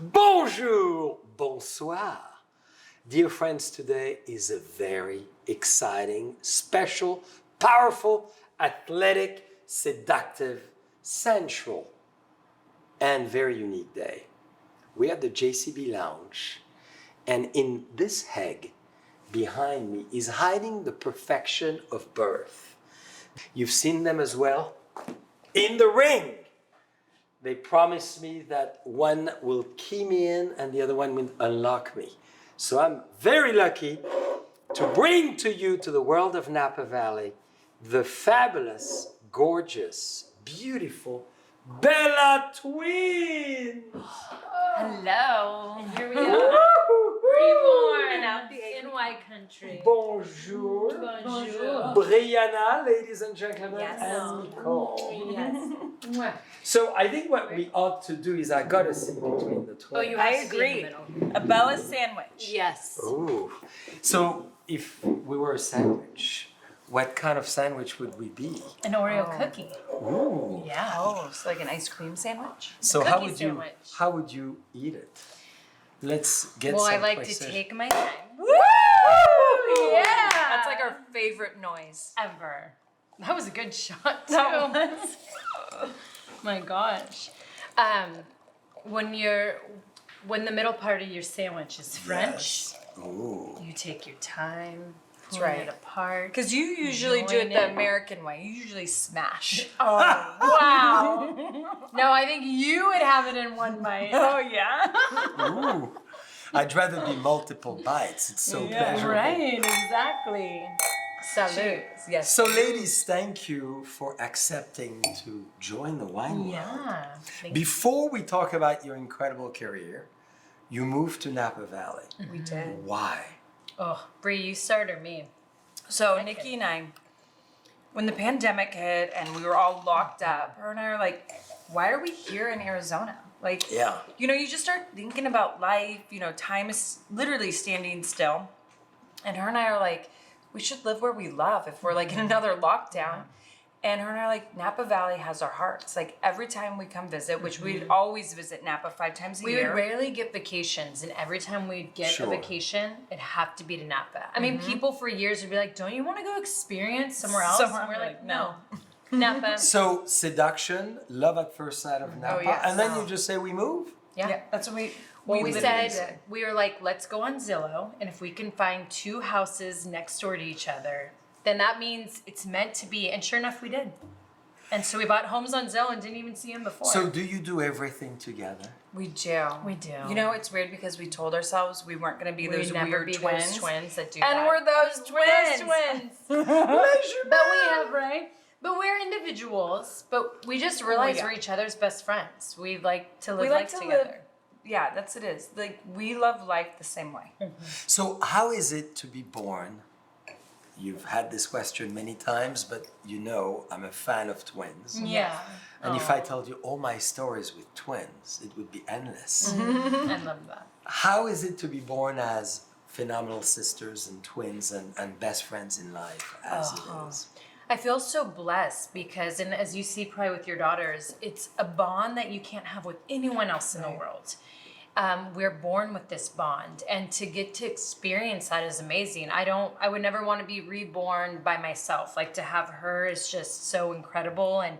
Bonjour, bonsoir. Dear friends, today is a very exciting, special, powerful, athletic, seductive, sensual, and very unique day. We're at the JCB lounge, and in this hag behind me is hiding the perfection of birth. You've seen them as well in the ring. They promised me that one will key me in and the other one will unlock me. So I'm very lucky to bring to you, to the world of Napa Valley, the fabulous, gorgeous, beautiful Bella twins. Hello. And here we are. Reborn out the NY country. Bonjour. Bonjour. Brianna, ladies and gentlemen, Yes. and Nicole. Yes. So I think what we ought to do is I gotta sit between the twins. Oh, you I have to be in agree. the middle. A Bella sandwich. Yes. Ooh. So if we were a sandwich, what kind of sandwich would we be? An Oreo cookie. Ooh. Yeah. Oh, so like an ice cream sandwich? So cookie sandwich. how would you eat it? Let's get Well, some I like precision. to take my time. Woo! Yeah. That's like our favorite noise. Ever. That was a good shot too. That was. My gosh. When the middle part of your sandwich is French, Yes. Ooh. you take your time. That's pulling right. it apart. Because you usually do it Join the it. American way. You usually smash. Oh, wow. No, I think you would have it in one bite. Oh, yeah? Ooh. I'd rather be multiple bites. It's so Yeah. pleasurable. Right, exactly. Salute. Yes. So ladies, thank you for accepting to join the wine world. Yeah. Before we talk about your incredible career, you moved to Napa Valley. We did. Why? Oh, Bree, you start or me? So Nikki and I, when the pandemic hit and we were all locked up, her and I are like, why are we here in Arizona? Like, Yeah. you just start thinking about life, time is literally standing still. And her and I are like, we should live where we love if we're like in another lockdown. And her and I are like, Napa Valley has our hearts. Like every time we come visit, which we'd always visit Napa 5 times a We year. would rarely get vacations, and every time we'd get Sure. a vacation, it'd have to be to Napa. I mean, people for years would be like, don't you want to go experience somewhere else? Somewhere. And we're I'm like, like, no. Napa. So seduction, love at first sight of Napa, yes. and then you just say we move? Yeah. That's what we We literally said, did. we were like, let's go on Zillow, and if we can find 2 houses next door to each other, then that means it's meant to be. And sure enough, we did. And so we bought homes on Zillow and didn't even see them before. So do you do everything together? We do. We do. It's weird because we told ourselves we weren't going to be we those would never weird be twins. those twins that do And that. we're those twins. But we have, right? But we're individuals. But we just realize yeah. we're each other's best friends. We like to live We like life to together. live. Yeah, that's it is. Like we love life the same way. So how is it to be born? You've had this question many times, but I'm a fan of twins. Yeah. And if I told you all my stories with twins, it would be endless. I love that. How is it to be born as phenomenal sisters and twins and best friends in life as it is? I feel so blessed because, and as you see probably with your daughters, it's a bond that you can't have with anyone else in the world. We're born with this bond, and to get to experience that is amazing. I would never want to be reborn by myself. Like to have her is just so incredible, and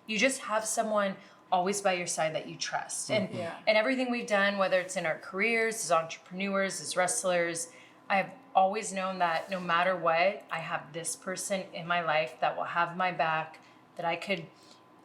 you just have someone always by your side that you trust. And and everything we've done, whether it's in our careers as entrepreneurs, as wrestlers, I've always known that no matter what, I have this person in my life that will have my back, that I could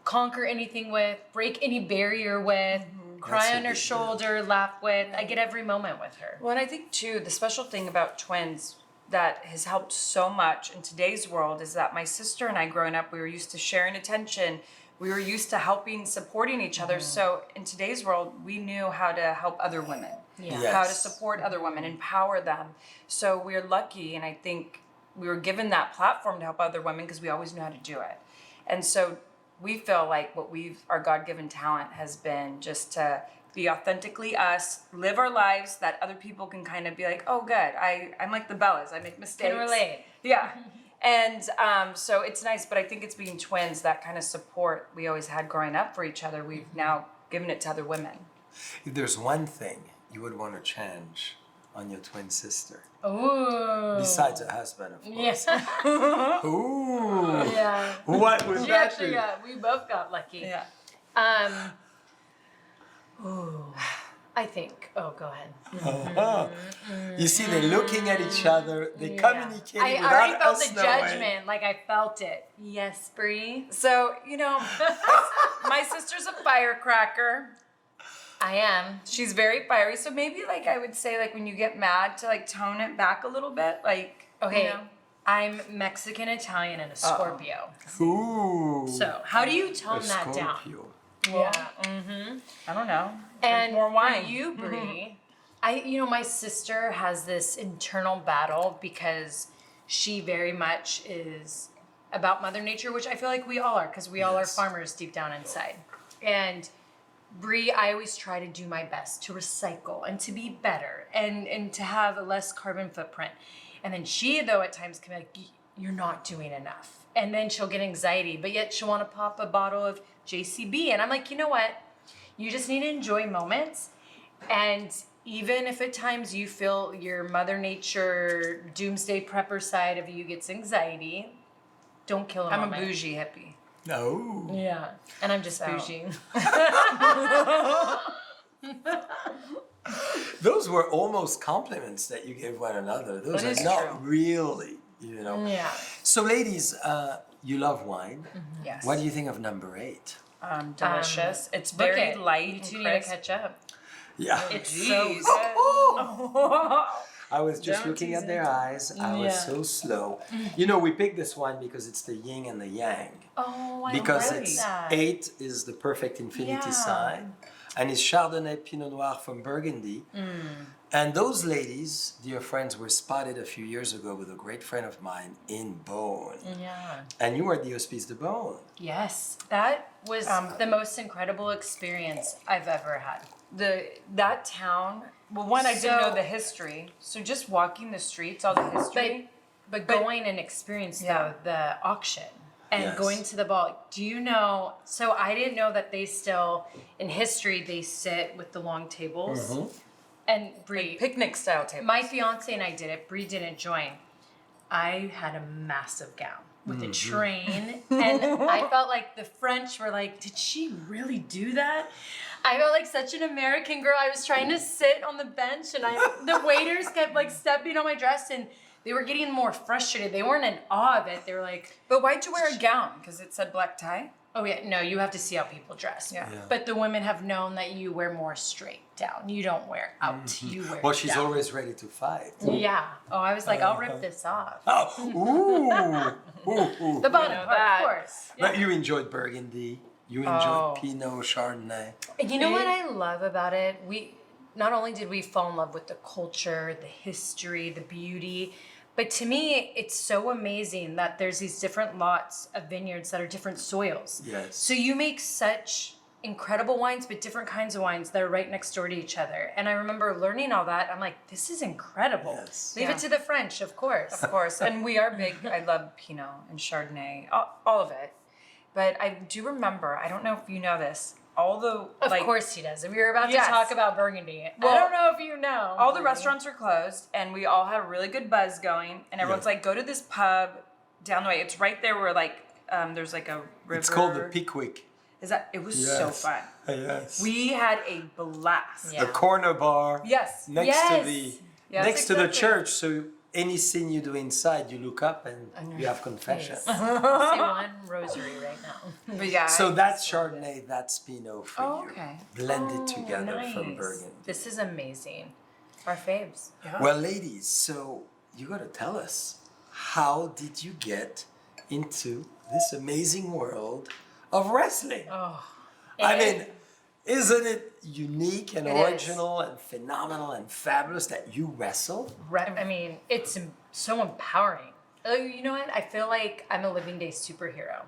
conquer anything with, break any barrier with, cry That's a on her big deal. shoulder, laugh with. I get every moment with her. Well, and I think too, the special thing about twins that has helped so much in today's world is that my sister and I growing up, we were used to sharing attention. We were used to helping, supporting each other. So in today's world, we knew how to help other women, Yeah. Yes. how to support other women, empower them. So we're lucky, and I think we were given that platform to help other women because we always knew how to do it. And so we feel like our God-given talent has been just to be authentically us, live our lives that other people can kind of be like, oh, good, I'm like the Bellas, I make mistakes. Can relate. Yeah. And so it's nice, but I think it's being twins, that kind of support we always had growing up for each other. We've now given it to other women. If there's one thing you would want to change on your twin sister, Ooh. besides a husband, of course. Yeah. Ooh. Yeah. What would She that actually be? got, we both got lucky. Yeah. Ooh. I think, oh, go ahead. You see, they're looking at each other. They're communicating I without already felt us the knowing. judgment. Like I felt it. Yes, Bree. So, my sister's a firecracker. I am. She's very fiery. So maybe like I would say like when you get mad to like tone it back a little bit. Like, Okay. you know. I'm Mexican, Italian, and a Scorpio. Ooh. So how do you tone A that down? Scorpio. Well, Yeah. I don't know. And more wine. for you, Bree, my sister has this internal battle because she very much is about Mother Nature, which I feel like we all are, because we all are Yes. farmers deep down inside. And Bree, I always try to do my best to recycle and to be better and to have a less carbon footprint. And then she, though, at times can be like, you're not doing enough. And then she'll get anxiety, but yet she'll want to pop a bottle of JCB. And I'm like, you know what? You just need to enjoy moments. And even if at times you feel your Mother Nature doomsday prepper side of you gets anxiety, don't kill a I'm moment. a bougie hippie. No. Yeah. And I'm just So. bougie. Those were almost compliments that you gave one another. Those That are is not true. really, you know. Yeah. So, ladies, you love wine. Yes. What do you think of number 8? Delicious. It's Look very it. light You and two need to crisp. catch up. Yeah. It's Jeez. so good. I was just Don't looking tease at their eyes. I was Yeah. so slow. You know, we picked this one because it's the yin and the yang. Oh, I Because like it's that. 8 is the perfect infinity Yeah. sign. And it's Chardonnay Pinot Noir from Burgundy. And those ladies, dear friends, were spotted a few years ago with a great friend of mine in Beaune. Yeah. And you were at the Hospice de Beaune. Yes, that was the most incredible experience I've ever had. That town. Well, one, I didn't know So- the history. So just walking the streets, all the history. But going and experiencing Yeah. the auction and Yes. going to the ball. Do you know? So I didn't know that they still, in history, they sit with the long tables. And Bree, Picnic style table. my fiance and I did it. Bree didn't join. I had a massive gown with a train, and I felt like the French were like, "Did she really do that?" I felt like such an American girl. I was trying to sit on the bench, and the waiters kept like stepping on my dress, and they were getting more frustrated. They weren't in awe of it. They were like, But why'd you wear a gown? Because it said black tie? "Oh yeah, no, you have to see how people dress." Yeah. Yeah. But the women have known that you wear more straight down. You don't wear out. You wear. Well, she's down. always ready to fight. Yeah. Oh, I was like, I'll rip this off. Oh, ooh, ooh. The bottom know part, that. of course. But you enjoyed Burgundy. You enjoyed Oh. Pinot, Chardonnay. And you know what I love about it? We not only did we fall in love with the culture, the history, the beauty, but to me, it's so amazing that there's these different lots of vineyards that are different soils. Yes. So you make such incredible wines, but different kinds of wines that are right next door to each other. And I remember learning all that. I'm like, this is incredible. Yes. Leave Yeah. it to the French, of course. Of course. And we are big. I love Pinot and Chardonnay, all of it. But I do remember, I don't know if you know this, all the Of course he does. And we were about Yes. to talk about Burgundy. Well, I don't know if you know. all the Bree. restaurants were closed, and we all had a really good buzz going. And everyone's Yeah. like, go to this pub down the way. It's right there where like there's like a river. It's called the Pickwick. Is that? It was so Yes. fun. Yes. We had a blast. Yeah. The corner bar Yes. next Yes. to the Yes, next to the exactly. church. So any scene you do inside, you look up and you have confession. Please. I'll say one rosary right now. But yeah. So that's Chardonnay, that's Pinot for Oh, you. okay. Blended together from Nice. Burgundy. This is amazing. Our faves. Well, ladies, so you got to tell us, how did you get into this amazing world of wrestling? Oh. I mean, isn't it unique and It is. original and phenomenal and fabulous that you wrestle? I mean, it's so empowering. You know what? I feel like I'm a living day superhero.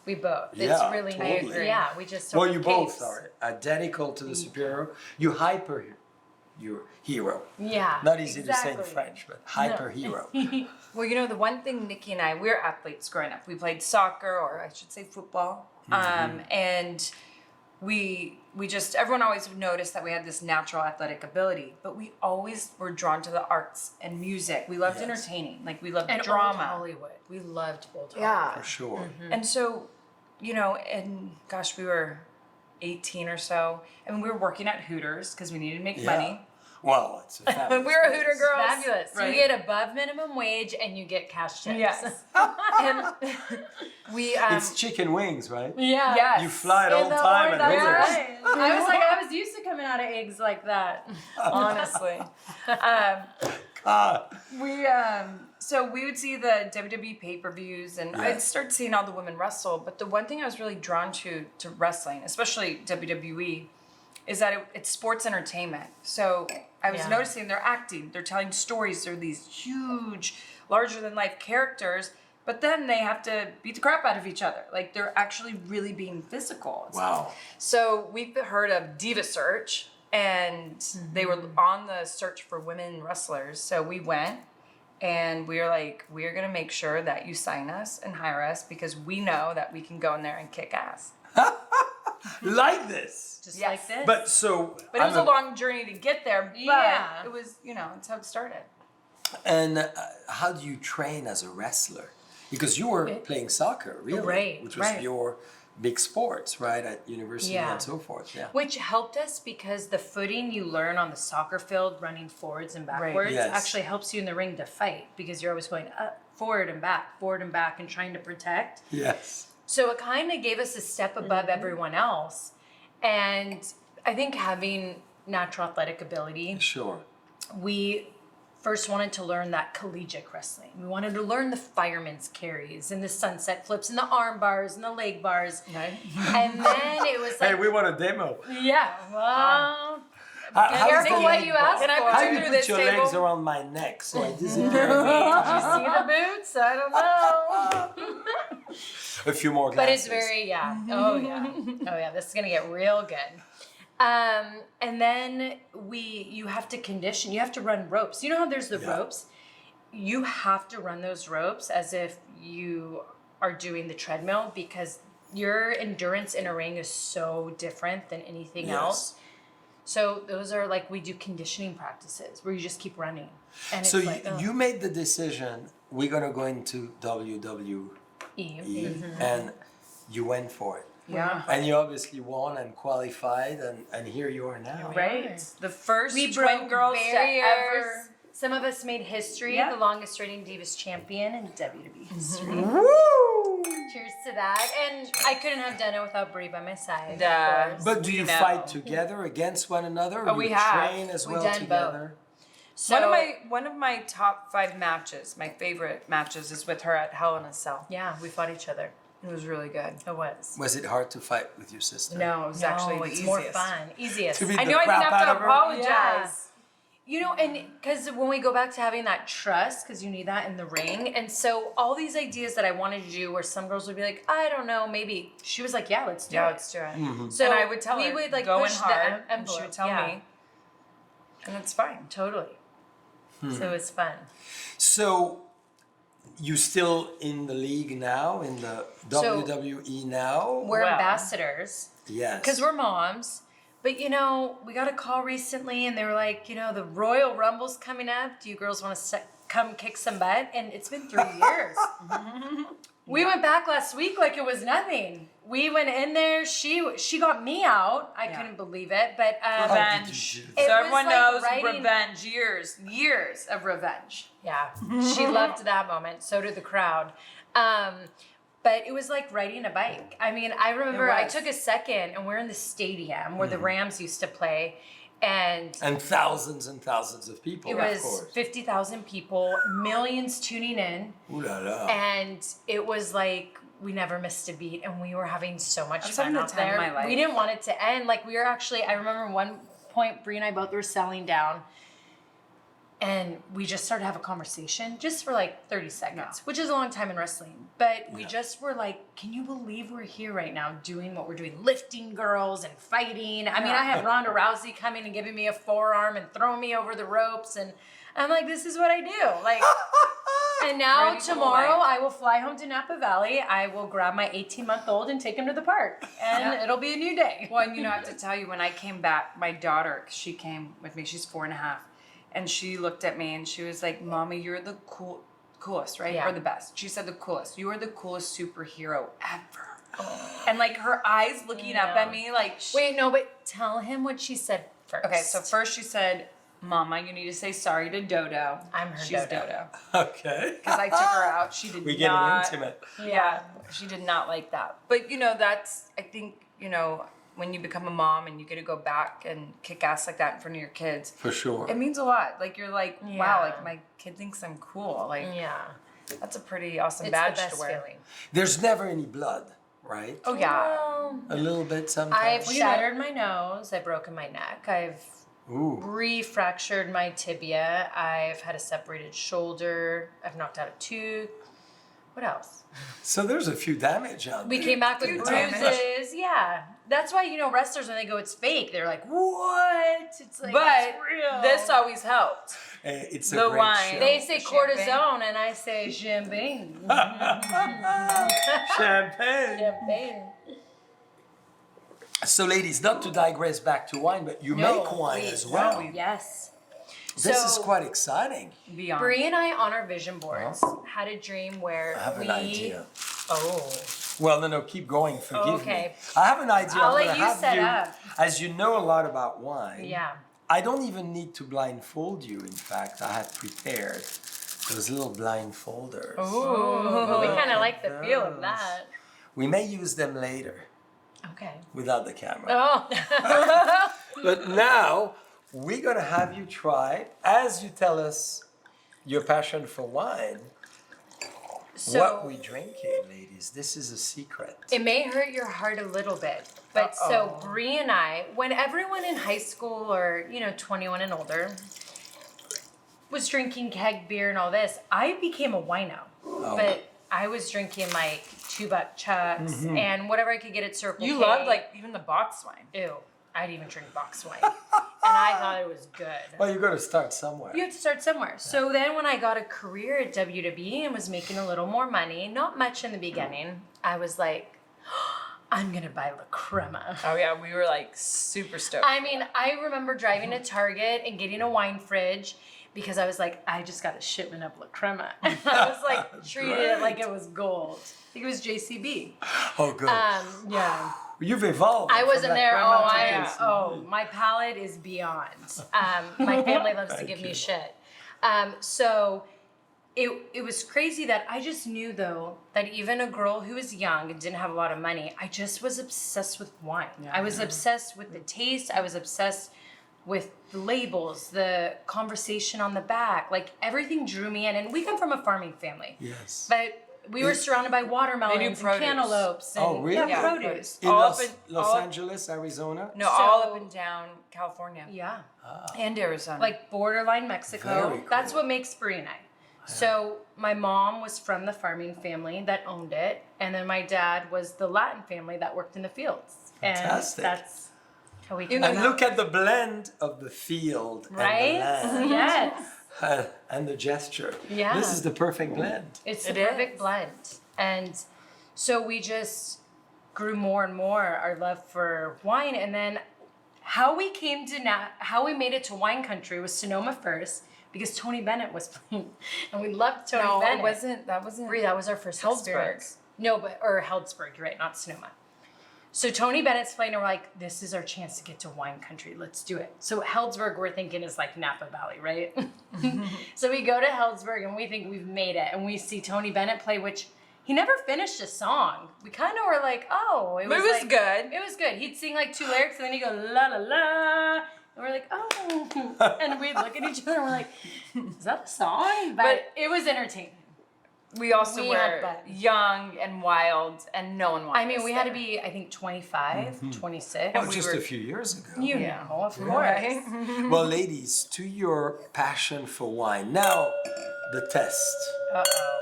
We both. Yeah, It's really totally. Yeah, we just Well, don't you have both capes. are identical to the superhero. You hyper your hero. Yeah. Not easy to say in exactly. French, but hyper hero. Well, you know, the one thing Nikki and I, we're athletes growing up. We played soccer, or I should say football. And we everyone always noticed that we had this natural athletic ability, but we always were drawn to the arts and music. We loved entertaining, like we loved And drama. old Hollywood. We loved old Hollywood. Yeah. For sure. And so, you know, and gosh, we were 18 or so. I mean, we were working at Hooters because we needed to make money. Well, it's a We fabulous were place. Hooter girls. Fabulous. Right? You get above minimum wage and you get cash tips. Yes. And we, It's chicken wings, right? Yeah. yes. You fly it all In the the time at order. Hooters. Right. I was used to coming out of eggs like that. Honestly. God. So we would see the WWE pay-per-views and I'd start seeing all the women wrestle. But the one thing I was really drawn to wrestling, especially WWE, is that it's sports entertainment. So I was noticing they're acting, they're telling stories, they're these huge, larger than life characters, but then they have to beat the crap out of each other. Like they're actually really being physical. Wow. So we've heard of Diva Search, and they were on the search for women wrestlers. So we went, and we were like, we're gonna make sure that you sign us and hire us because we know that we can go in there and kick ass. Like this. Just Yes. like this. But so. But it was a long journey to get there. But Yeah. it was, you know, it's how it started. And how do you train as a wrestler? Because you were playing soccer, really, Right, which was right. your big sports, right, at university Yeah. and so forth. Yeah. Which helped us because the footing you learn on the soccer field, running forwards and backwards, Yes. actually helps you in the ring to fight because you're always going up, forward and back, and trying to protect. Yes. So it kind of gave us a step above everyone else. And I think having natural athletic ability, Sure. we first wanted to learn that collegiate wrestling. We wanted to learn the fireman's carries and the sunset flips and the arm bars and the leg bars. Right? And then it was like, Hey, we want a demo. yeah, well, How careful do what you- you ask Can I for. put How you do you through put this your table? legs around my neck so I disappear? Did you see the boots? I don't know. A few more But glasses. it's very, yeah. Oh, yeah. Oh, yeah. This is going to get real good. And then you have to condition, you have to run ropes. You know how there's the ropes? You have to run those ropes as if you are doing the treadmill because your endurance in a ring is so different than anything else. So those are like, we do conditioning practices where you just keep running. And So it's like, you made the decision, we're going to go into WWE, and you went for it. Yeah. And you obviously won and qualified, and here you are now. Right. The first We twin broke girls barriers. to ever. Some of us made history, Yeah. the longest reigning Divas champion in WWE history. Woo! Cheers to that. And I couldn't have done it without Brie by my side. Yeah. Of course. But do you know. fight together against one another? Or Oh, we you have. train as We've well done together? So, One of my top 5 matches, my favorite matches, is with her at Hell in a Cell. yeah, we fought each other. It was really good. It was. Was it hard to fight with your sister? No, it was actually the it's easiest. more fun. Easiest. To beat I the knew I didn't crap have to out of her? apologize. Yeah. You know, and because when we go back to having that trust, because you need that in the ring, and so all these ideas that I wanted to do, where some girls would be like, I don't know, maybe she was like, yeah, let's do Yeah, it. let's do it. Mm-hmm. So And I would tell we her, would like go in push hard, the and envelope. she would tell yeah, me, and it's fine. totally. So it's fun. So you still in the league now, in the So, WWE now? We're Well. ambassadors Yes. because we're moms. But you know, we got a call recently, and they were like, you know, the Royal Rumble's coming up. Do you girls want to come kick some butt? And it's been 3 years. We went back last week like it was nothing. We went in there. She got me out. I couldn't believe it. But How did Revenge. you do It that? So was everyone like knows writing- revenge. Years of revenge. yeah, she loved that moment. So did the crowd. But it was like riding a bike. I mean, I remember I was. took a second, and we're in the stadium where the Rams used to play, and And thousands of people, it of was course. 50,000 people, millions tuning in, Ooh la la. and it was like we never missed a beat, and we were having so much was fun having the out time of there. my life. We didn't want it to end. Like we were actually, I remember one point, Bree and I both were selling down, and we just started to have a conversation just for like 30 seconds, which is a long time in wrestling. But we just were like, can you believe we're here right now doing what we're doing, lifting girls and fighting? I mean, I had Ronda Rousey coming and giving me a forearm and throwing me over the ropes, and I'm like, this is what I do. Like, And now Ready for tomorrow life. I will fly home to Napa Valley. I will grab my 18-month-old and take him to the park. And Yeah. it'll be a new day. Well, and you know, I have to tell you, when I came back, my daughter, she came with me. She's 4.5, and she looked at me and she was like, "Mommy, you're the coolest, right? Yeah. Or the best." She said the coolest. You are the coolest superhero ever. And like her eyes looking up Yeah. at me, like, Wait, no, but tell him what she said first. Okay, so first she said, "Mama, you need to say sorry to Dodo." I'm her She's Dodo. Okay. Because I took her out. She did We're getting not. intimate. Yeah, she did not like that. But you know, that's, I think, you know, when you become a mom and you get to go back and kick ass like that in front of your kids, For sure. it means a lot. Like, you're like, Yeah. wow, like my kid thinks I'm cool. Like, Yeah. that's a pretty awesome It's badge the best to wear. feeling. There's never any blood, right? Oh yeah. Well, A little bit I've sometimes. shattered my nose. I've broken my neck. I've Ooh. re-fractured my tibia. I've had a separated shoulder. I've knocked out a tooth. What else? So there's a few damage out We there. came back with Few bruises. damage. Yeah. That's why, you know, wrestlers, when they go, it's fake, they're like, what? It's like, But it's real. this always helped. It's a The great wine. show. They say Champagne. cortisone, and I say champagne. Champagne. Champagne. So, ladies, not to digress back to wine, but you No, make wine please. as well. Yes. This is So- quite exciting. Beyond. Bree and I, on our vision boards, had a dream where I have we. an idea. Oh. Well, no, keep going. Forgive Okay. me. I have an idea. I'll I'm let gonna you have set up. As you know a lot about wine. Yeah. I don't even need to blindfold you. In fact, I have prepared those little blindfolders. Ooh. We kind of like the feel of those. that. We may use them later Okay. without the camera. Oh. But now we're gonna have you try, as you tell us your passion for wine, what we drinking, ladies. This is a secret. It may hurt your heart a little bit, but so Uh-oh. Bree and I, when everyone in high school or 21 and older was drinking keg beer and all this, I became a wino. Oh. But I was drinking like $2 chucks and whatever I could get at Circle You K. loved like even the box wine. Ew, I'd even drink box wine, and I thought it was good. Well, you got to start somewhere. You have to start somewhere. So then when I got a career at WW and was making a little more money, not much in the beginning, I was like, I'm going to buy La Crema. Oh yeah, we were like super stoked. I mean, I remember driving to Target and getting a wine fridge because I was like, I just got a shipment of La Crema. And I was like, treated it like it was gold. I think it was JCB. Oh, good. Yeah. You've evolved. I from wasn't that there. crema to JCB. My palate is beyond. My family loves to Thank give you. me shit. So it was crazy that I just knew though that even a girl who was young and didn't have a lot of money, I just was obsessed with wine. I was obsessed with the taste. I was obsessed with the labels, the conversation on the back. Like everything drew me in. And we come from a farming family. Yes. But we were surrounded by watermelons and produce. cantaloupes and Oh, really? yeah, Yeah, produce. In all Los, up in- Los all- Angeles, Arizona? No, all So- up and down California Yeah. and Arizona. Like borderline Mexico. Very That's cool. what makes Brie and I. So my mom was from the farming family that owned it, and then my dad was the Latin family that worked in the fields. Fantastic. And that's how we came know, And out. look at the blend of the field Right? and the land Yes. and the gesture. Yeah. This is the perfect blend. It's the It perfect is. blend. And so we just grew more and more our love for wine. And then how we made it to wine country was Sonoma first because Tony Bennett was playing. And we loved Tony no, Bennett. it wasn't. That wasn't. Brie, that was our first Heldsburg. experience. No, or Heldsburg, you're right, not Sonoma. So Tony Bennett's playing, and we're like, this is our chance to get to wine country. Let's do it. So Heldsburg, we're thinking is like Napa Valley, right? So we go to Heldsburg, and we think we've made it. And we see Tony Bennett play, which he never finished a song. We kind of were like, oh. But it was like, good. It was good. He'd sing like 2 lyrics, and then he'd go, la, la, la. And we're like, oh. And we'd look at each other, and we're like, is that a song? But it was entertaining. We also We had were fun. young and wild, and no one wanted I mean, us we had to there. be, I think, 25, 26. Oh, we just were- a few years ago. You Yeah. know, of course. Right? Well, ladies, to your passion for wine. Now, the test. Uh-oh.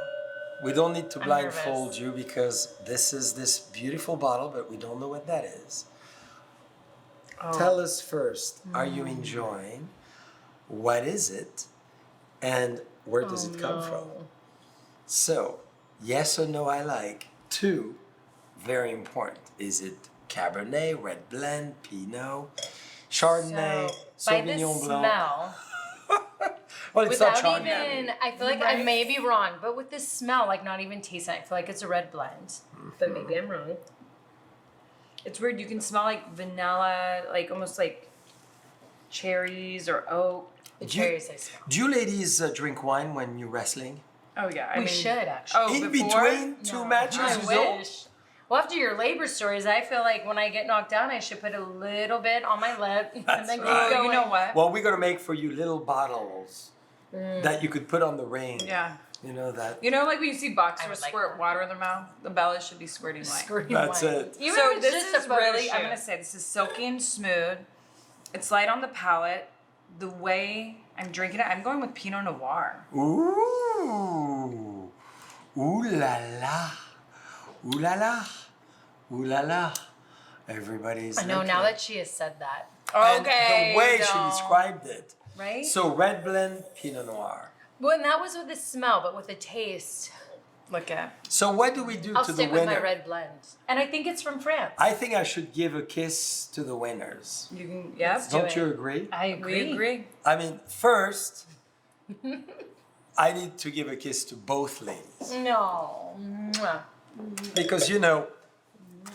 We don't need to I'm blindfold nervous. you because this is this beautiful bottle, but we don't know what that is. Oh. Tell us first, are you enjoying? What is it? And where does it come from? So, yes or no, I like. 2, very important. Is it Cabernet, Red Blend, Pinot, Chardonnay, So, by the Sauvignon Blanc? smell, Well, it's not without Chardonnay. even, I feel like I may be wrong, but with this smell, like not even tasting, I feel like it's a red blend. But maybe I'm wrong. It's weird. You can smell like vanilla, like almost like cherries or oak. The Do you- cherries I smell. Do you ladies drink wine when you're wrestling? Oh yeah, We should actually. Oh, In before? between two matches, I you don't? wish. Well, after your labor stories, I feel like when I get knocked down, I should put a little bit on my lip and then keep right. Oh, you know going. what? Well, we're gonna make for you little bottles that you could put on the ring. Yeah. You know that. You know, like when you see I boxers would like squirt that. water in their mouth, the bellas should be squirting wine. Squirting That's wine. it. Even So if it's this just a is photo really, I'm shoot. gonna say, this is silky and smooth. It's light on the palate. The way I'm drinking it, I'm going with Pinot Noir. Ooh. Ooh la la. Ooh la la. Ooh la la. Everybody's. I know looking. now that she has said that, And Okay. the way she don't- described it. Right? So red blend, Pinot Noir. well, and that was with the smell, but with the taste, Look at. So what do we do I'll to the stick with winner? my red blend. And I think it's from France. I think I should give a kiss to the winners. You can, yep. do Don't it. you agree? I agree. We agree. I mean, first, I need to give a kiss to both ladies. No. Mwah. Because, you know,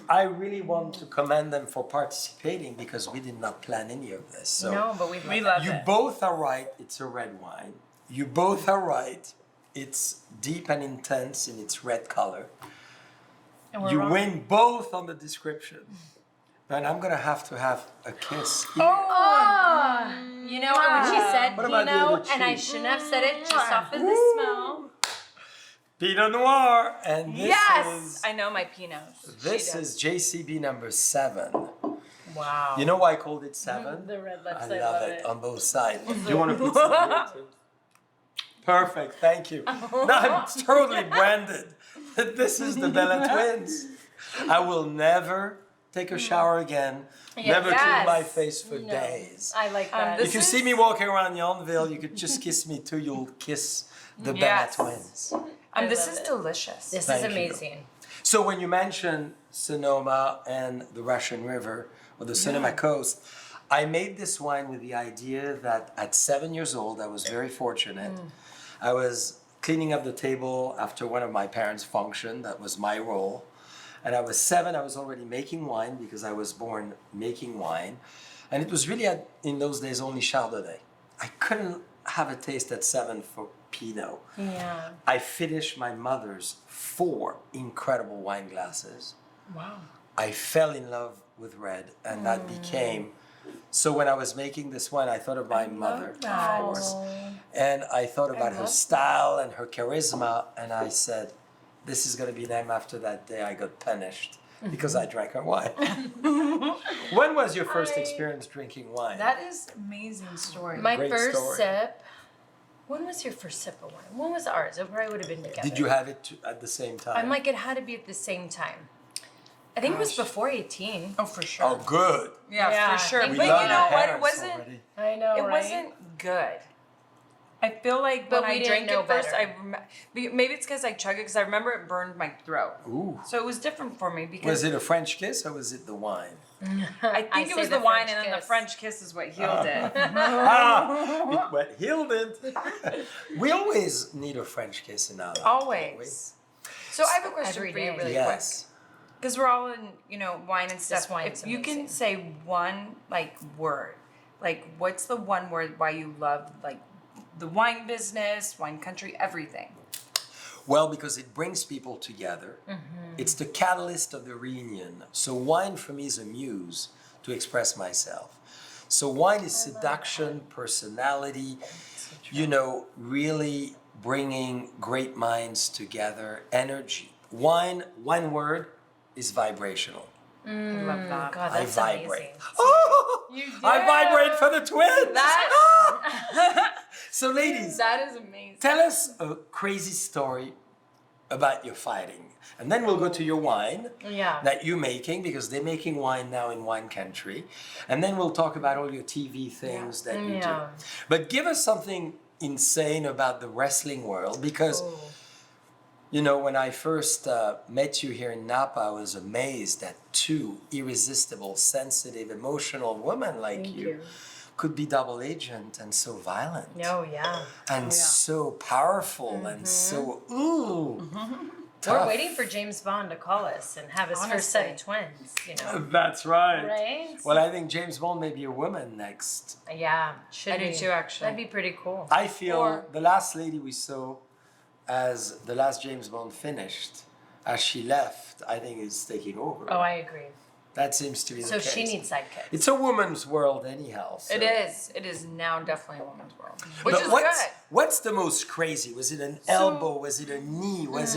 I really want to commend them for participating because we did not plan any of this. So No, but We love you it. both are right, it's a red wine. You both are right, it's deep and intense in its red color. And we're You wrong. win both on the description. And I'm gonna have a kiss here. Oh, you know what? When she said What about the Pinot, other and I cheek? shouldn't have said it just off of the Ooh. smell. Pinot Noir, and this Yes! is I know my Pinots. this is JCB number 7. Wow. You know why I called it 7? The red lips, I I love love it it. on both sides. Do you want to put some here too? Perfect, thank you. Now I'm totally branded. This is the Bella Twins. I will never take a shower again. Never clean my Yes. face for No. days. I like that. this If you is- see me walking around Yonville, you could just kiss me too. You'll kiss the Yes. Bella Twins. This love is it. delicious. This Thank is you. amazing. So when you mention Sonoma and the Russian River or the Sonoma coast, I made this wine with the idea that at 7 years old, I was very fortunate. I was cleaning up the table after one of my parents' function. That was my role. And I was 7, I was already making wine because I was born making wine. And it was really, in those days, only Chardonnay. I couldn't have a taste at 7 for Pinot. Yeah. I finished my mother's 4 incredible wine glasses. Wow. I fell in love with red, and that became. So when I was making this wine, I thought of my mother, of course, and I thought about her style and her charisma, and I said, "This is going to be named after that day I got punished because I drank her wine." When was your first experience drinking wine? That is amazing story. My Great first story. sip. When was your first sip of wine? When was ours? It probably would have been together. Did you have it at the same time? I'm like, it had to be at the same time. I think it was before 18. Oh, for sure. Oh, good. Yeah, Yeah. for sure. We But love you your know what? It parents wasn't. already. I know, It wasn't good. I feel like But when we I didn't drank know it first, better. maybe it's because I chugged it because I remember it burned my throat. Ooh. So it was different for me because Was it a French kiss or was it the wine? I think it say was the the wine, French and then the kiss. French kiss is what healed it. Ah, it went healed it. We always need a French kiss in our life. Always. So I have a question Every for you, day. really Yes. quick, because we're all in, wine and stuff. wine's If you can amazing. say one word, what's the one word why you love the wine business, wine country, everything? Well, because it brings people together. It's the catalyst of the reunion. So wine for me is a muse to express myself. So wine is seduction, personality, really bringing great minds together, energy. Wine, one word, is vibrational. I love that. God, I that's vibrate. amazing. Oh, You I do. vibrate for the twins. That So ladies, that is amazing. tell us a crazy story about your fighting. And then we'll go to your wine Yeah. that you're making, because they're making wine now in wine country. And then we'll talk about all your TV things that you Yeah. do. But give us something insane about the wrestling world, because You know, when I first met you here in Napa, I was amazed that two irresistible, sensitive, emotional women like Thank you you. could be double agent and so violent. Oh, yeah. And so powerful and so, ooh. We're tough. waiting for James Bond to call us and have his first set of twins, you know. That's right. Right? Well, I think James Bond may be a woman next. Yeah, should I do be. too, actually. That'd be pretty cool. I feel Or- the last lady we saw as the last James Bond finished, as she left, I think is taking over. Oh, I agree. That seems to be the So case. she needs sidekicks. It's a woman's world anyhow. So. It is. It is now definitely a woman's world, which But is what's, good. What's the most crazy? Was it an elbow? Was it a knee? Was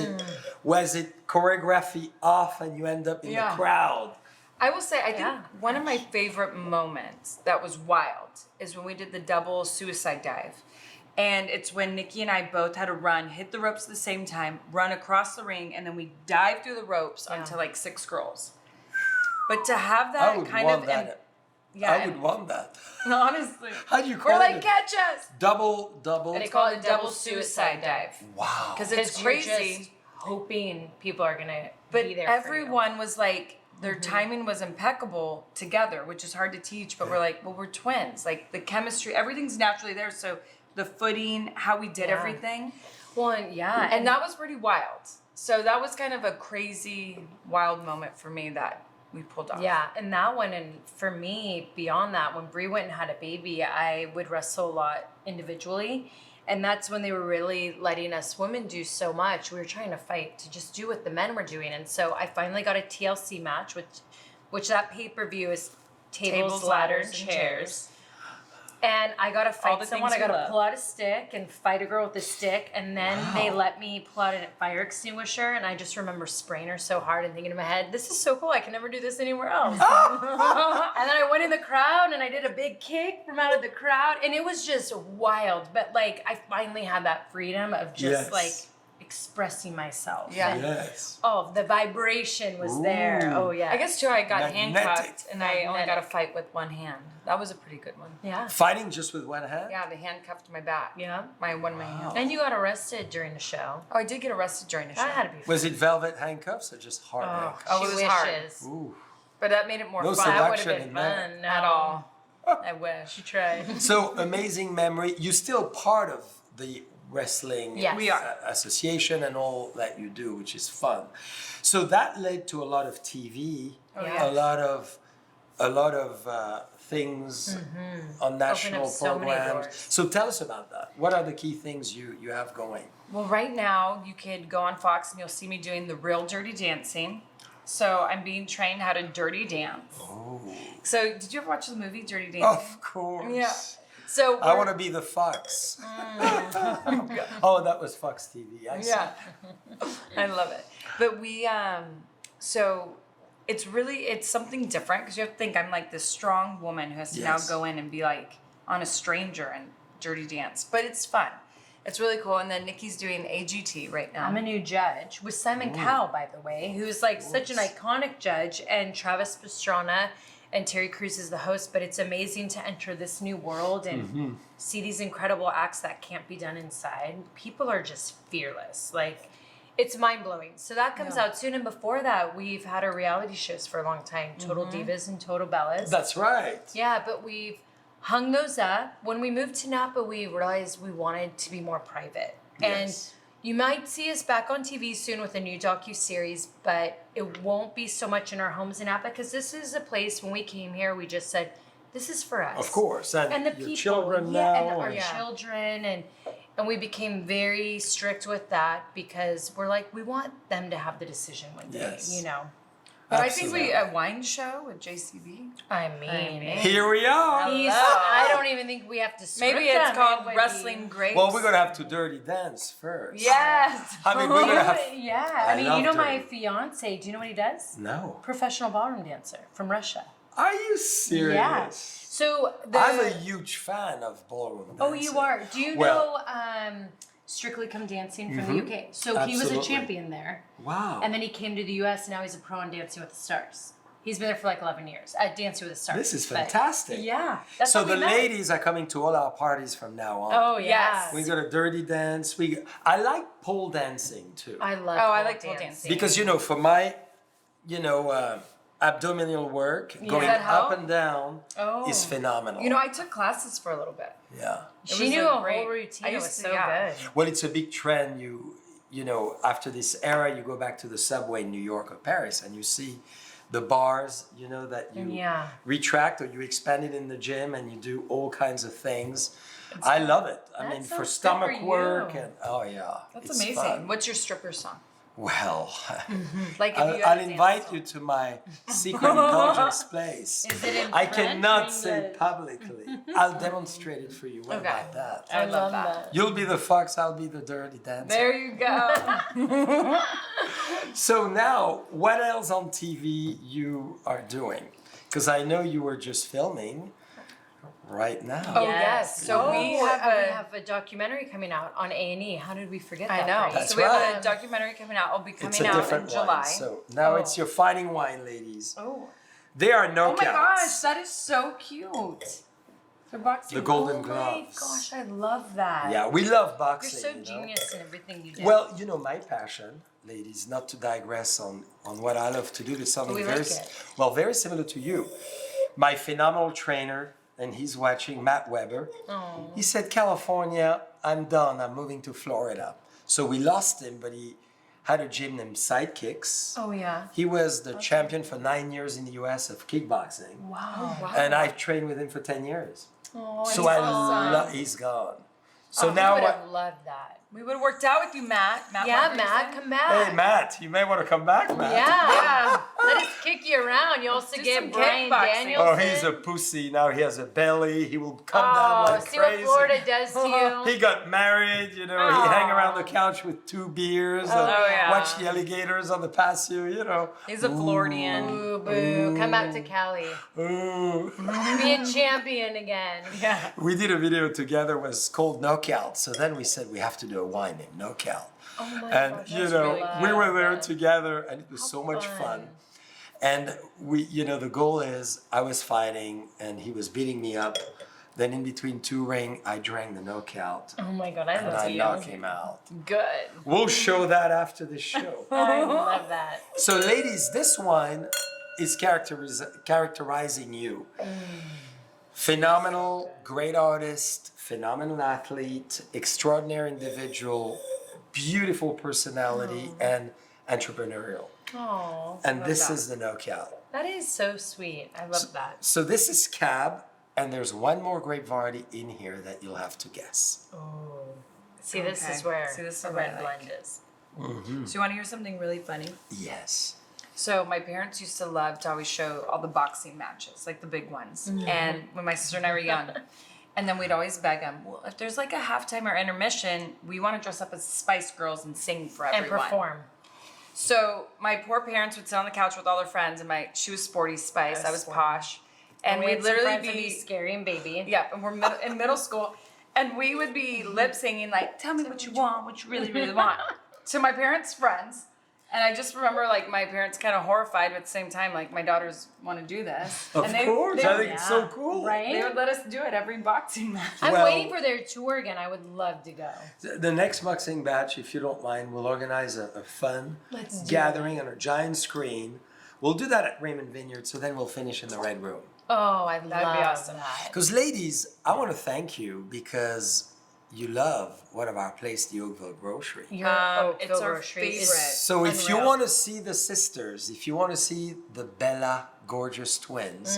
it choreography off and you end up in Yeah. the crowd? I will say, I think Yeah. one of my favorite moments that was wild is when we did the double suicide dive. And it's when Nikki and I both had to run, hit the ropes at the same time, run across the ring, and then we dive through the ropes onto like 6 girls. But to have I that would kind want of, that. yeah, I would want that. honestly, How do you call we're like, it? catch us. Double. They call it a double suicide dive Wow. because it's Because you're crazy. just hoping people are gonna But be there everyone was like, their timing was impeccable together, which is hard to teach. But we're like, well, we're twins. Like the chemistry, everything's naturally there. So the footing, how we did Yeah. everything, for you. Well, and yeah, and that was pretty wild. So that was kind of a crazy, wild moment for me that we pulled off. yeah, and that one, and for me, beyond that, when Brie went and had a baby, I would wrestle a lot individually, and that's when they were really letting us women do so much. We were trying to fight to just do what the men were doing, and so I finally got a TLC match, which that pay-per-view is tables, ladders, and chairs. And I gotta All fight the someone. I things we gotta love. pull out a stick and fight a girl with a stick, and then they Wow. let me pull out a fire extinguisher. And I just remember spraying her so hard and thinking in my head, "This is so cool. I can never do this anywhere else." And then I went in the crowd and I did a big kick from out of the crowd, and it was just wild. But like, I finally had that freedom of just Yes. like expressing myself. Yeah. And, Yes. oh, the vibration was there. Ooh. Oh yeah. I guess too, I got Magnetic. handcuffed and I only got to Magnetic. fight with one hand. That was a pretty good one. Yeah. Fighting just with one hand? Yeah, they handcuffed my back. Yeah. My hand. And you got arrested during the show. Oh, I did get arrested during the show. That had to be fun. Was it velvet handcuffs or just hard Oh, handcuffs? Oh, she it was hard. wishes. Ooh. But that made it more No fun. That would have seduction been in there. fun. No. At all. I wish. She tried. So amazing memory. You're still part of the wrestling Yes. We are. association and all that you do, which is fun. So that led to a lot of TV, yeah. a lot of things on national up so many programs. doors. So tell us about that. What are the key things you have going? Well, right now you could go on Fox and you'll see me doing the real dirty dancing. So I'm being trained how to dirty dance. Oh, So did you ever watch the movie Dirty Dancing? of course. Yeah. So I want to be the fox. Oh, that was Fox TV. I see. Yeah, I love it. But we, so it's something different because you have to think I'm like this strong woman who has to Yes. now go in and be like on a stranger and dirty dance. But it's fun. It's really cool. And then Nikki's doing AGT right now. I'm a new judge with Simon Cowell, by the way, who's like such an iconic judge, and Travis Pastrana and Terry Crews is the host. But it's amazing to enter this new world and see these incredible acts that can't be done inside. People are just fearless. Like, it's mind blowing. So that comes out soon. And before that, we've had our reality shows for a long time, Total Divas and Total Bellas. That's right. Yeah, but we've hung those up. When we moved to Napa, we realized we wanted to be more private. And Yes. you might see us back on TV soon with a new docu-series, but it won't be so much in our homes in Napa, because this is a place, when we came here, we just said, this is for us. Of course. And, And the your people, children yeah, now. and our and- children, and we became very strict with that, because we're like, we want them to have the decision one day, Yes. you know? But I think Absolutely. a wine show with JCB. I mean, Here we are. I don't even think we have to script Maybe it's them. It called would be- Wrestling Grapes. Well, we're gonna have to dirty dance first. Yes. I mean, we're gonna have. Yeah, I I mean, love you know my dirty. fiance. Do you know what he does? No. Professional ballroom dancer from Russia. Are you serious? Yeah. So I'm a huge fan of ballroom dancing. Oh, you are. Do you Well- know Strictly Come Dancing from the UK? So he was a Absolutely. champion there, Wow. and then he came to the US. And now he's a pro in Dancing with the Stars. He's been there for like 11 years at Dancing with the Stars. This is but- fantastic. Yeah. That's So how we the met. ladies are coming to all our parties from now on. Oh yeah. Yes. We got a dirty dance. I like pole dancing too. I love. Oh, I pole like pole dancing. Because for my, abdominal work, going Does that help? up and down Oh. is phenomenal. I took classes for a little bit. Yeah. She was knew a a great- whole routine. I It used was to- so yeah. good. Well, it's a big trend. After this era, you go back to the subway in New York or Paris, and you see the bars, that you Yeah. retract or you expand it in the gym, and you do all kinds of things. I love it. I That mean, for sounds good stomach for work you. and yeah, That's it's amazing. fun. What's your stripper song? Well, Like if you I'll invite you to my secret indulgence place. Is it in I French cannot or say English? publicly. I'll demonstrate it for you. What Okay. about that? I love that. You'll be the fox, I'll be the dirty dancer. There you go. So now, what else on TV you are doing? Because I know you were just filming right now. Oh, yes. So we have a documentary coming out on A&E. How did we forget I that? know. phrase? That's So we have right. a documentary coming out. It'll be It's coming a out in different July. wine. So now it's your fighting wine, ladies. Oh. They are knockouts. Oh my gosh, that is so cute. They're boxing. The Golden Oh Gloves. my gosh, I love that. Yeah, we love You're boxing. so genius in everything you do. Well, my passion, ladies, not to digress on what I love to do, is something We very, like it. very similar to you. My phenomenal trainer, and he's watching, Matt Weber, he said, California, I'm done, I'm moving to Florida. So we lost him, but he had a gym named Sidekicks. Oh yeah. He was the champion for 9 years in the US of kickboxing. Wow. And I've trained with him for 10 years. Oh, So he's gone. So we now would what? have loved that. We would have worked out with you, Matt. Yeah, Wonderson. Matt, come back. Hey, Matt, you may want to come back, Matt. Yeah. Let us kick you around. You also do get some Brian kickboxing. Danielson. Oh, he's a pussy. Now he has a belly. He will come down like see crazy. what Florida does to you. He got married, he hang around the couch with 2 beers and yeah. watch the alligators on the patio, He's a Floridian. Boo, boo. Come out to Cali. Ooh. Be a champion again. Yeah. We did a video together, was called Knockout. So then we said we have to do a wine named Knockout. Oh my And gosh, you that's know, really we cute. were there together and it was so much fun. And we, the goal is I was fighting and he was beating me up. Then in between 2 rings, I drank the Knockout. Oh my god, I And I love you. knocked him out. Good. We'll show that after the show. I love that. So, ladies, this wine is characterizing you. Phenomenal, great artist, phenomenal athlete, extraordinary individual, beautiful personality, and entrepreneurial. Oh, And this is the Knockout. that is so sweet. I love that. So this is Cab, and there's one more grape variety in here that you'll have to guess. Oh. See, this Okay. is where See, this is the what I red like. blend is. So you want to hear something really funny? Yes. So my parents used to love to always show all the boxing matches, like the big ones. And when my sister and I were young, and then we'd always beg them, well, if there's like a halftime or intermission, we want to dress up as Spice Girls and sing for And everyone. perform. So my poor parents would sit on the couch with all their friends, and she was sporty Spice, I was sporty. posh, and we we'd had some literally friends that'd be scary and baby. yeah, and we're in middle school, and we would be lip singing like, "Tell me what you want, what you really, really want," to my parents' friends. And I just remember like my parents kind of horrified, but at the same time, like my daughters want to do this. Of and course, I think it's so cool. Right? They would let us do it every boxing match. I'm Well- waiting for their tour again. I would love to go. The next boxing batch, if you don't mind, we'll organize a fun Let's do gathering on a giant screen. We'll do that at Raymond Vineyard, so then we'll finish in the Red Room. Oh, I love be awesome. that. Because, ladies, I want to thank you because you love one of our places, the Oakville Grocery. Your It's Oakville our grocery is favorite. So if you unreal. want to see the sisters, if you want to see the Bella gorgeous twins,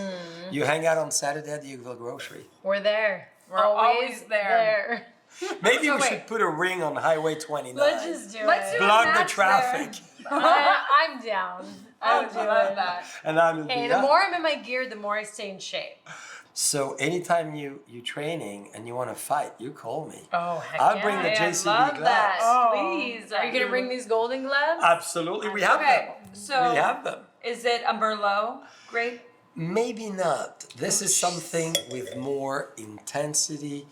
you hang out on Saturday at the Oakville Grocery. We're there. We're always there. Maybe So we wait. should put a ring on Highway 29. Let's just do Let's it. do it. Block the Matt's traffic. I'm down. I I'll would do love it. that. And I'm in Hey, the the more I'm in my gear, the more I stay in shape. So anytime you training and you want to fight, you call me. Oh, heck I'll yeah. bring the I JCB love gloves. that. Oh. Please. Are you going to bring these golden gloves? Absolutely, we have Okay, them. so we have them. is it a Merlot grape? Maybe not. This is something with more intensity,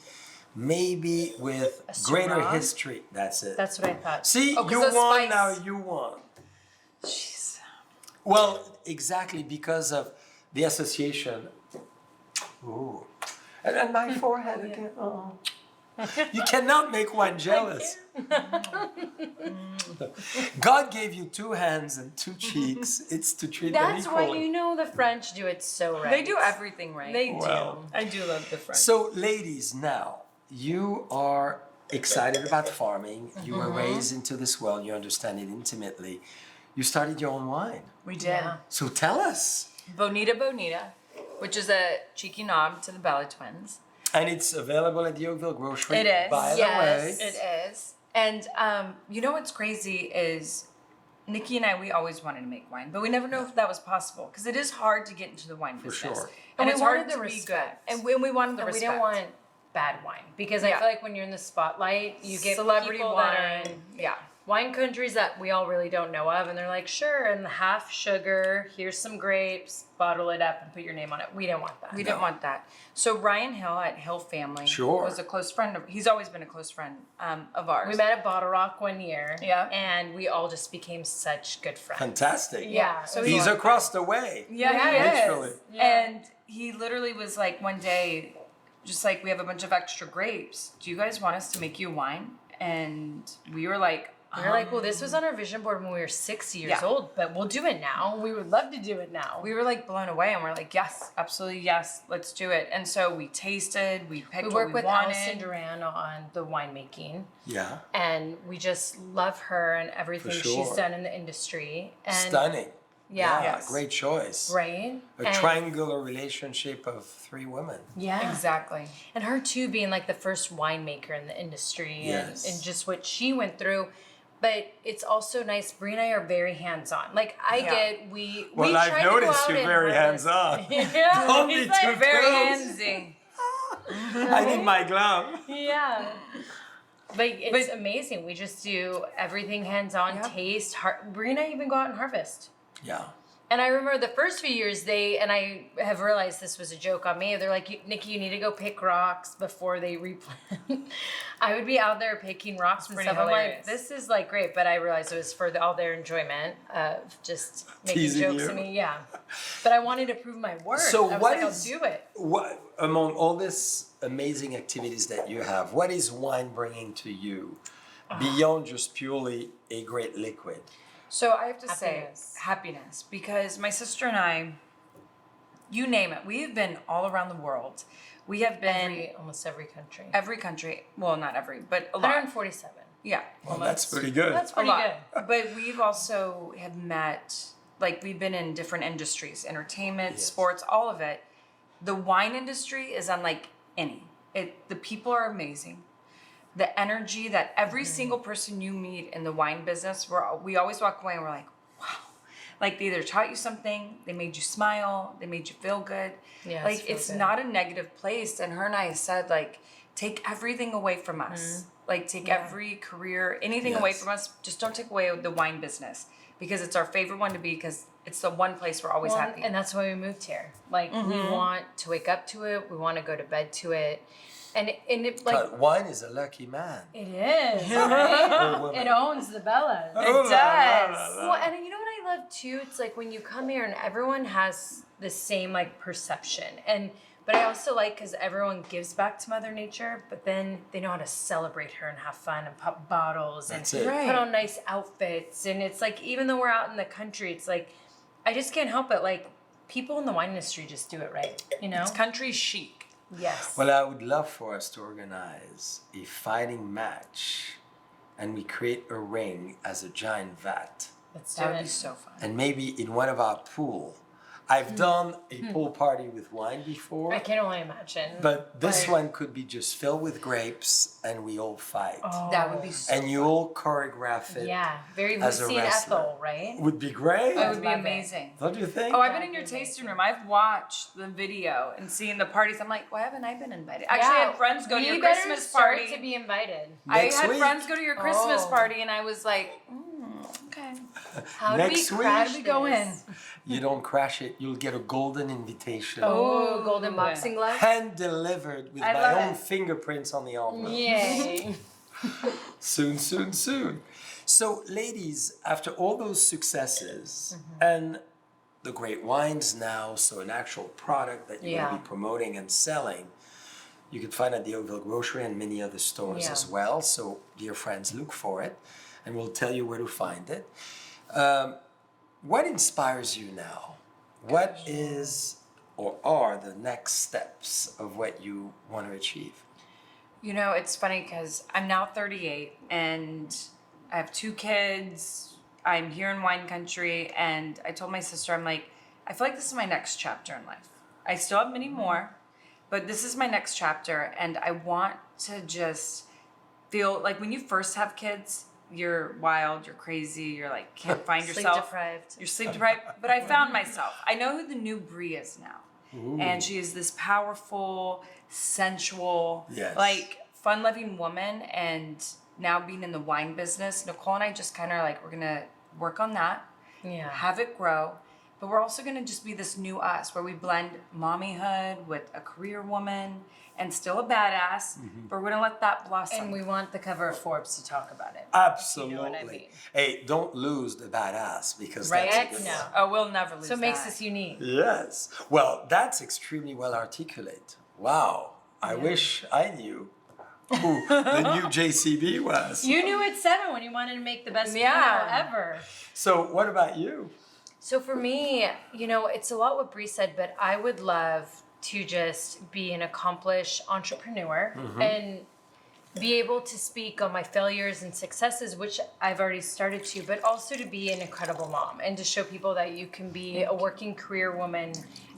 maybe with greater Syrah? history. That's it. That's what I thought. See, Oh, 'cause you of won, spice. now you won. Jeez. Well, exactly because of the association. Ooh. And my forehead again. Oh. You cannot make one jealous. God gave you 2 hands and 2 cheeks. It's to treat them That's equally. why you know the French do it so right. They do everything right. They Well. do. I do love the French. So, ladies, now you are excited about farming. You were raised into this world. You understand it intimately. You started your own wine. We did. Yeah. So tell us. Bonita Bonita, which is a cheeky nod to the Bella twins. And it's available at the Oakville Grocery. It is. By Yes. the way. It is. And you know what's crazy is Nikki and I, we always wanted to make wine, but we never knew if that was possible because it is hard to get into the wine business. sure. And we it's hard wanted the to be good. respect. And we wanted the And we respect. didn't want bad wine because I Yeah. feel like when you're in the spotlight, you get celebrity people wine. that are in Yeah. wine countries that we all really don't know of, and they're like, sure, and half sugar, here's some grapes, bottle it up and put your name on it. We didn't want that. We didn't want that. So Ryan Hill at Hill Family Sure. was a close friend of, he's always been a close friend of ours. We met at Bottle Rock one year, Yeah. and we all just became such good friends. Fantastic. Yeah. So He's he- across the way. Yeah, Yeah, he is. literally. Yeah. And he literally was like one day, just like, we have a bunch of extra grapes. Do you guys want us to make you wine? And we were like, We were like, well, this was on our vision board when we were 6 years Yeah. old, but we'll do it now. We would love to do it now. we were like blown away, and we're like, yes, absolutely, yes, let's do it. And so we tasted, we picked We what work we with wanted. Alison Duran on the winemaking, Yeah. and we just love her and everything For she's sure. done in the industry. And Stunning. Yeah. Yes. Great choice. Right? A And- triangular relationship of 3 women. Yeah. Exactly. And her too being like the first winemaker in the industry Yes. and just what she went through. But it's also nice. Brie and I are very hands-on. Like I Yeah. get we Well, we I've try to go noticed out you're and very harvest. hands-on. Yeah, Don't be he's like too Very close. handsy. I need my glove. Yeah. But it's amazing. We just do everything hands-on, Yep. taste. Brie and I even go out and harvest. Yeah. And I remember the first few years, and I have realized this was a joke on me. They're like, Nikki, you need to go pick rocks before they replant. I would be out there picking rocks and pretty stuff. I'm like, hilarious. this is like great. But I realized it was for all their enjoyment of just making Teasing jokes you. to me. Yeah. But I wanted to prove my worth. So I was what like, is- I'll do it. What among all this amazing activities that you have, what is wine bringing to you beyond just purely a great liquid? So I have to Happiness. say happiness, because my sister and I, you name it, we have been all around the world. We have been Almost every country. every country. Well, not every, but a lot. 147. Yeah. Well, that's pretty good. That's A pretty lot. good. But we've also have met, like we've been in different industries, entertainment, Yes. sports, all of it. The wine industry is unlike any. The people are amazing. The energy that every single person you meet in the wine business, we always walk away and we're like, wow. Like they either taught you something, they made you smile, they made you feel good. Yeah, Like it's not a negative place. And her and I said, like, take everything away from us. Like take every career, anything away Yes. from us. Just don't take away the wine business, because it's our favorite one to be, because it's the one place we're always Well, happy. and that's why we moved here. Like we want to wake up to it. We want to go to bed to it. And it like But wine is a lucky man. it is. Right? Or woman. It owns the Bellas. Oh, It la, la, does. la, la. Well, and you know what I love too? It's like when you come here and everyone has the same like perception. But I also like because everyone gives back to Mother Nature, but then they know how to celebrate her and have fun and pop bottles and That's it. Right. put on nice outfits. And it's like even though we're out in the country, it's like I just can't help it. Like people in the wine industry just do it right. You know? It's country chic. Yes. Well, I would love for us to organize a fighting match and we create a ring as a giant vat. Let's do That would it. be so fun. And maybe in one of our pool. I've done a pool party with wine before. I can only imagine. But this Like- one could be just filled with grapes and we all fight. That would be so And you all choreograph it. Yeah, very as a Lucy and wrestler. Ethel, right? Would be great. It would be Love it. amazing. Don't you think? Oh, I've been in your tasting room. I've watched the video and seen the parties. I'm like, why haven't I been invited? Actually, I had friends go to your better Christmas start party. to be invited. Next I had week. friends go to your Christmas Oh. party, and I was like, okay. How Next do we week- crash How do we go this? You don't crash it, you'll get a golden invitation. Oh, golden boxing glove. Hand delivered with I my love own it. fingerprints on the envelope. Yay! Soon, soon, soon. So, ladies, after all those successes, Mm-hmm. and the great wines now, so an actual product that you're going to Yeah. be promoting and selling, you could find at the Oakville Grocery and many other stores Yeah. as well. So, dear friends, look for it, and we'll tell you where to find it. What inspires you now? What is or are the next steps of what you want to achieve? You know, it's funny because I'm now 38 and I have 2 kids. I'm here in wine country, and I told my sister, I'm like, I feel like this is my next chapter in life. I still have many more, but this is my next chapter, and I want to just feel like when you first have kids, you're wild, you're crazy, you're like, can't find Sleep yourself. deprived. You're sleep deprived. But I found myself. I know who the new Brie is now. And she is this powerful, sensual, Yes. like fun-loving woman. And now being in the wine business, Nicole and I just kind of like, we're going to work on that, Yeah. have it grow. But we're also going to just be this new us where we blend mommyhood with a career woman and still a badass. But we're going to let that blossom. And we want the cover of Forbes to talk about it. Absolutely. You know what I mean? Hey, don't lose the badass because Right? that's a good No. one. Oh, we'll never lose So it makes that. us unique. Yes. Well, that's extremely well articulate. Wow. I wish I knew who the new JCB was. You knew at 7 when you wanted to make the best Yeah. Pinot ever. So, what about you? So for me, you know, it's a lot what Bree said, but I would love to just be an accomplished entrepreneur and be able to speak on my failures and successes, which I've already started to, but also to be an incredible mom and to show people that you can be a working career woman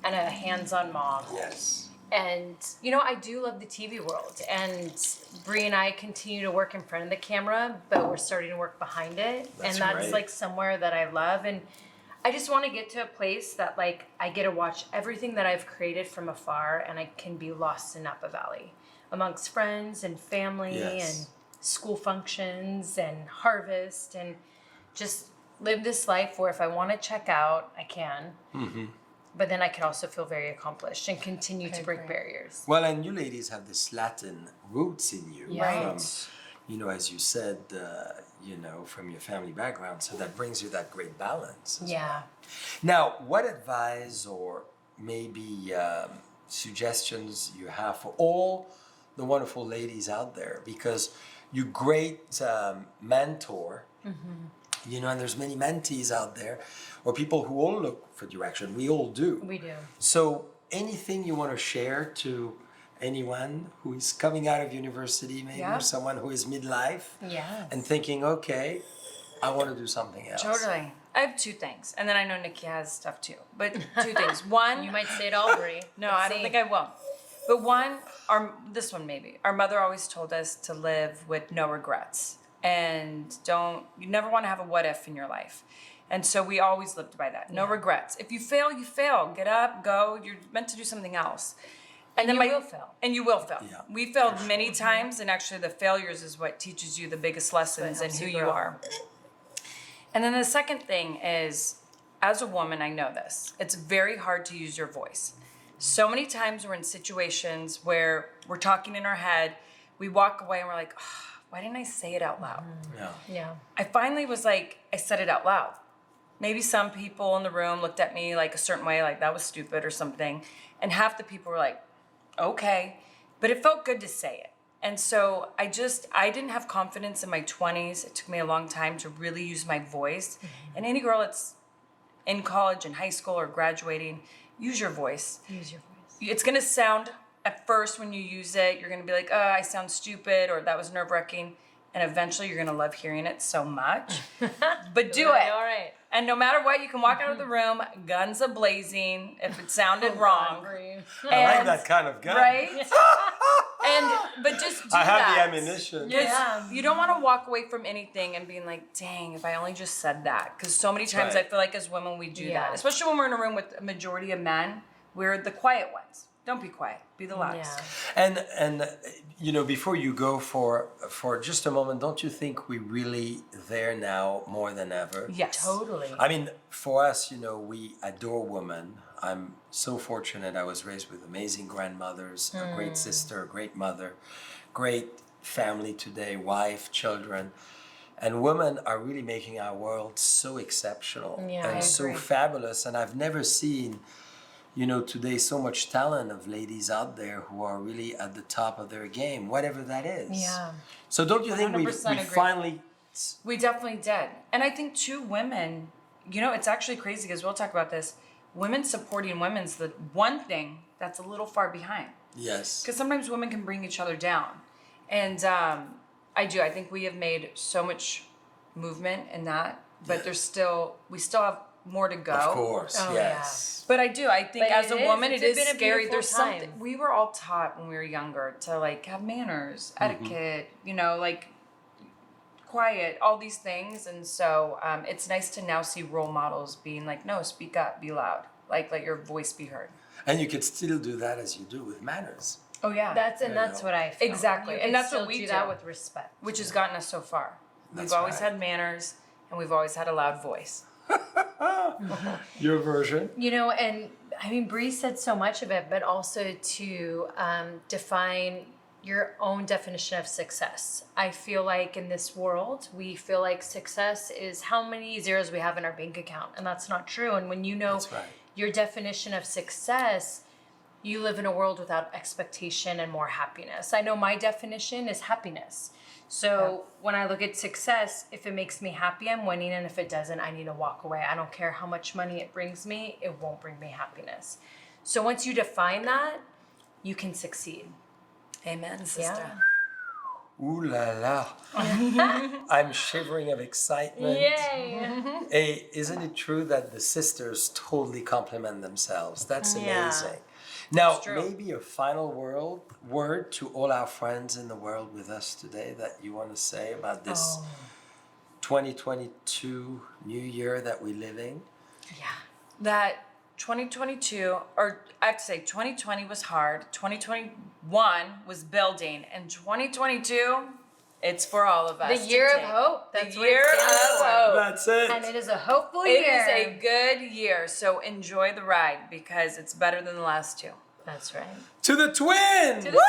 and a hands-on mom. Yes. And, you know, I do love the TV world. And Bree and I continue to work in front of the camera, but we're starting to work behind it. That's and that's right. like somewhere that I love. And I just want to get to a place that like I get to watch everything that I've created from afar and I can be lost in Napa Valley amongst friends and family Yes. and school functions and harvest and just live this life where if I want to check out, I can. But then I can also feel very accomplished and continue to break barriers. Well, and you ladies have this Latin roots in you. Yeah. From, you know, as you said, you know, from your family background. So that brings you that great balance. as Yeah. Now, what advice or maybe suggestions you have for all the wonderful ladies out there? Because you great mentor, you know, and there's many mentees out there, or people who all look for direction. We all do. We do. So, anything you want to share to anyone who is coming out of university, maybe, Yeah. or someone who is midlife Yeah. and thinking, okay, I want to do something else. Totally. I have 2 things. And then I know Nikki has stuff too. But 2 things. One, You might say it all, Bree. no, I don't think I will. But one, this one maybe. Our mother always told us to live with no regrets. And you never want to have a what if in your life. And so we always lived by that. No regrets. If you fail, you fail. Get up, go. You're meant to do something else. And then you will fail. And you will fail. Yeah, We failed many times, and actually the failures is what teaches you the biggest lessons and helps who you you grow. are. And then the second thing is, as a woman, I know this. It's very hard to use your voice. So many times we're in situations where we're talking in our head, we walk away and we're like, oh, why didn't I say it out loud? Yeah. Yeah. I finally was like, I said it out loud. Maybe some people in the room looked at me like a certain way, like that was stupid or something. And half the people were like, okay. But it felt good to say it. And so I didn't have confidence in my 20s. It took me a long time to really use my voice. And any girl that's in college and high school or graduating, use your voice. Use your voice. It's going to sound, at first when you use it, you're going to be like, oh, I sound stupid, or that was nerve-wracking. And eventually you're going to love hearing it so much. But do it. All right. And no matter what, you can walk out of the room, guns a-blazing, if it sounded wrong. Bree. I like And- that kind of gun. Right? But just do I have that. the ammunition. Yeah. You don't want to walk away from anything and being like, dang, if I only just said that. Because so many times right. I feel like as women we do Yeah. that. Especially when we're in a room with a majority of men, we're the quiet ones. Don't be quiet. Be the loudest. Yeah. And you know, before you go for just a moment, don't you think we're really there now more than ever? Yes. Totally. I mean, for us, you know, we adore women. I'm so fortunate. I was raised with amazing grandmothers, a Hmm. great sister, a great mother, great family today, wife, children. And women are really making our world so exceptional Yeah, and I so agree. fabulous. And I've never seen, today so much talent of ladies out there who are really at the top of their game, whatever that is. Yeah. So don't you think we 100% agree. finally... We definitely did. And I think too, women, it's actually crazy because we'll talk about this. Women supporting women's the one thing that's a little far behind. Yes. Because sometimes women can bring each other down. And I think we have made so much movement in that, but we still have more to go. Of course, Oh, yes. But I think But as it a is. woman, It's it is been a scary. beautiful There's time. something, we were all taught when we were younger to like have manners, etiquette, like quiet, all these things. And so it's nice to now see role models being like, no, speak up, be loud, like let your voice be heard. And you could still do that as you do with manners. Oh yeah. That's what I feel. Exactly. You And can that's what still we do that do. with respect. Which has gotten us so far. That's We've always right. had manners and we've always had a loud voice. Your version? And I mean, Bree said so much of it, but also to define your own definition of success. I feel like in this world, we feel like success is how many zeros we have in our bank account, and that's not true. And when you know That's right. your definition of success, you live in a world without expectation and more happiness. I know my definition is happiness. So when I look at success, if it makes me happy, I'm winning. And if it doesn't, I need to walk away. I don't care how much money it brings me. It won't bring me happiness. So once you define that, you can succeed. Amen, sister. Ooh la la. I'm shivering of excitement. Yay. Hey, isn't it true that the sisters totally complement themselves? That's Yeah. amazing. Now, true. maybe a final word to all our friends in the world with us today that you want to say about this 2022 new year that we're living. That 2022, or I have to say 2020 was hard, 2021 was building, and 2022, it's for all of us. The year to of take. hope. That's The what year it stands of for. hope. That's it. And it is a hopeful It year. is a good year, so enjoy the ride because it's better than the last two. That's right. To the twins! To the twins!